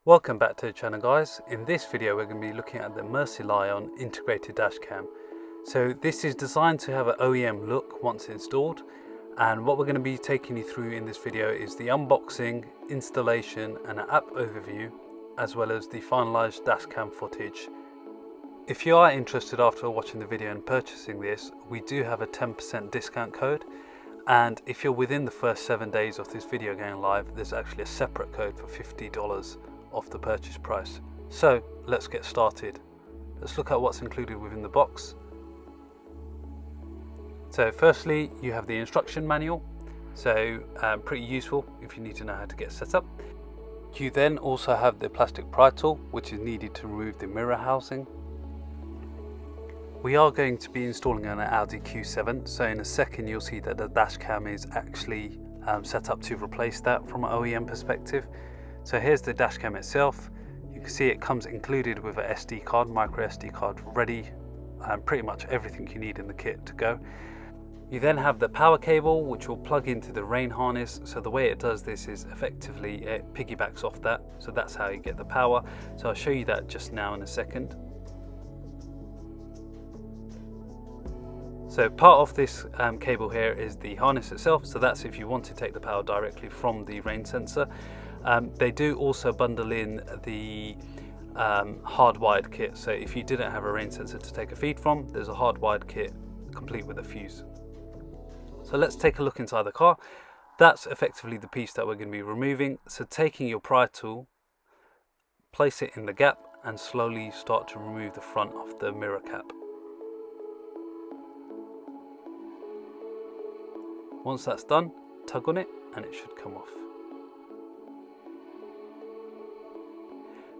Welcome back to the channel, guys. In this video we're going to be looking at the Mercylion integrated dash cam. So this is designed to have an OEM look once installed, and what we're going to be taking you through in this video is the unboxing, installation and an app overview, as well as the finalized dash cam footage. If you are interested after watching the video and purchasing this, we do have a 10% discount code, and if you're within the first 7 days of this video going live, there's actually a separate code for $50 off the purchase price. So let's get started. Let's look at what's included within the box. So firstly, you have the instruction manual, so pretty useful if you need to know how to get set up. You then also have the plastic pry tool, which is needed to remove the mirror housing. We are going to be installing an Audi Q7, so in a second you'll see that the dash cam is actually set up to replace that from an OEM perspective. So here's the dash cam itself. You can see it comes included with a SD card, micro SD card ready, and pretty much everything you need in the kit to go. You then have the power cable, which will plug into the rain harness. So the way it does this is effectively it piggybacks off that, so that's how you get the power. So I'll show you that just now in a second. So part of this cable here is the harness itself, so that's if you want to take the power directly from the rain sensor. They do also bundle in the hardwired kit, so if you didn't have a rain sensor to take a feed from, there's a hardwired kit complete with a fuse. So let's take a look inside the car. That's effectively the piece that we're going to be removing. So taking your pry tool, place it in the gap and slowly start to remove the front of the mirror cap. Once that's done, tug on it and it should come off.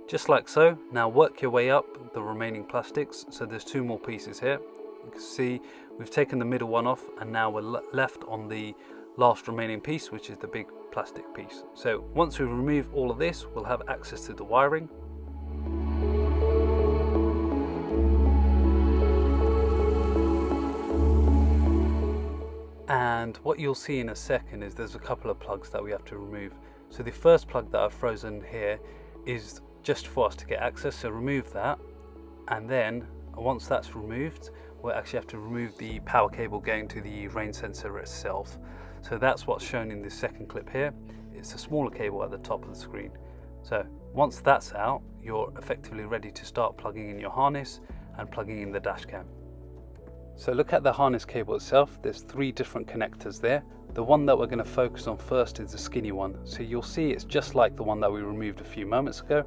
Just like so. Now work your way up the remaining plastics. So there's two more pieces here. You can see we've taken the middle one off, and now we're left on the last remaining piece, which is the big plastic piece. So once we remove all of this, we'll have access to the wiring. And what you'll see in a second is there's a couple of plugs that we have to remove. So the first plug that I've frozen here is just for us to get access, so remove that, and then once that's removed, we'll actually have to remove the power cable going to the rain sensor itself. So that's what's shown in this second clip here. It's a smaller cable at the top of the screen. So once that's out, you're effectively ready to start plugging in your harness and plugging in the dash cam. So look at the harness cable itself. There's three different connectors there. The one that we're going to focus on first is the skinny one. So you'll see it's just like the one that we removed a few moments ago,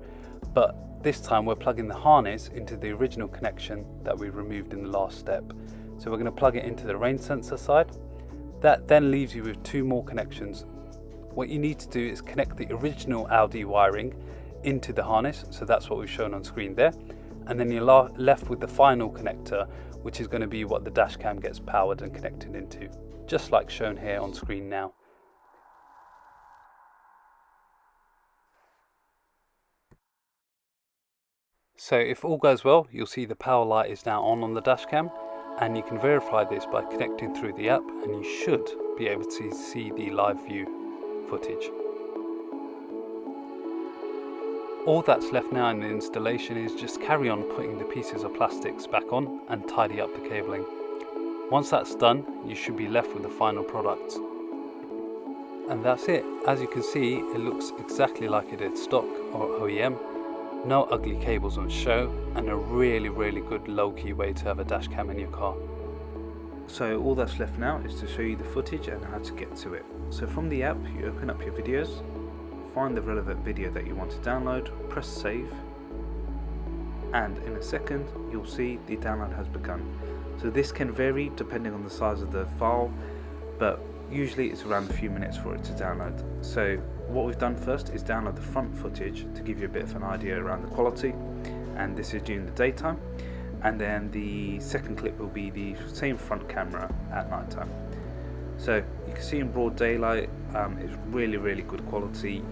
but this time we're plugging the harness into the original connection that we removed in the last step. So we're going to plug it into the rain sensor side. That then leaves you with two more connections. What you need to do is connect the original Audi wiring into the harness. So that's what we've shown on screen there. And then you're left with the final connector, which is going to be what the dash cam gets powered and connected into, just like shown here on screen now. So if all goes well, you'll see the power light is now on the dash cam, and you can verify this by connecting through the app, and you should be able to see the live view footage. All that's left now in the installation is just carry on putting the pieces of plastics back on and tidy up the cabling. Once that's done, you should be left with the final product. And that's it. As you can see, it looks exactly like it did stock or OEM. No ugly cables on show, and a really good low-key way to have a dash cam in your car. So all that's left now is to show you the footage and how to get to it. So from the app, you open up your videos, find the relevant video that you want to download, press save, and in a second you'll see the download has begun. So this can vary depending on the size of the file, but usually it's around a few minutes for it to download. So what we've done first is download the front footage to give you a bit of an idea around the quality, and this is during the daytime, and then the second clip will be the same front camera at night time. So you can see in broad daylight, it's really good quality.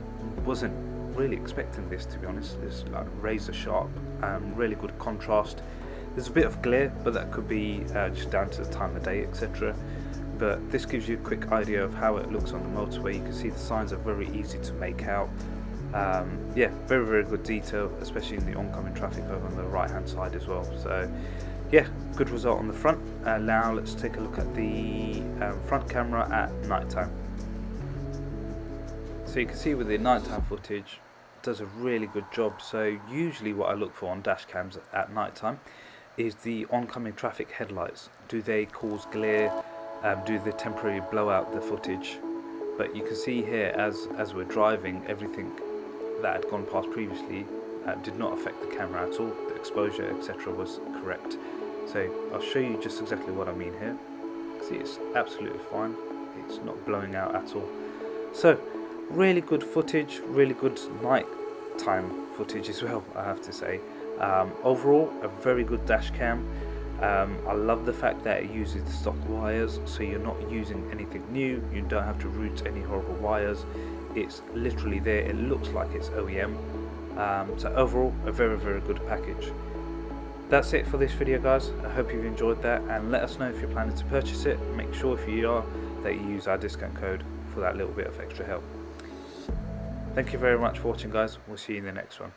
Wasn't really expecting this, to be honest. It's like razor sharp, really good contrast. There's a bit of glare, but that could be just down to the time of day, etc. But this gives you a quick idea of how it looks on the motorway. You can see the signs are very easy to make out. Yeah, very, very good detail, especially in the oncoming traffic over on the right hand side as well. So yeah, good result on the front. Now let's take a look at the front camera at night time. So you can see with the nighttime footage, it does a really good job. So usually what I look for on dash cams at night time is the oncoming traffic headlights. Do they cause glare? Do they temporarily blow out the footage? But you can see here, as we're driving, everything that had gone past previously did not affect the camera at all. The exposure, etc., was correct. So I'll show you just exactly what I mean here. See, it's absolutely fine. It's not blowing out at all. So really good footage, really good night time footage as well, I have to say. Overall, a very good dash cam. I love the fact that it uses the stock wires, so you're not using anything new. You don't have to route any horrible wires. It's literally there. It looks like it's OEM. So overall, a very, very good package. That's it for this video, guys. I hope you've enjoyed that, and let us know if you're planning to purchase it. Make sure, if you are, that you use our discount code for that little bit of extra help. Thank you very much for watching, guys. We'll see you in the next one.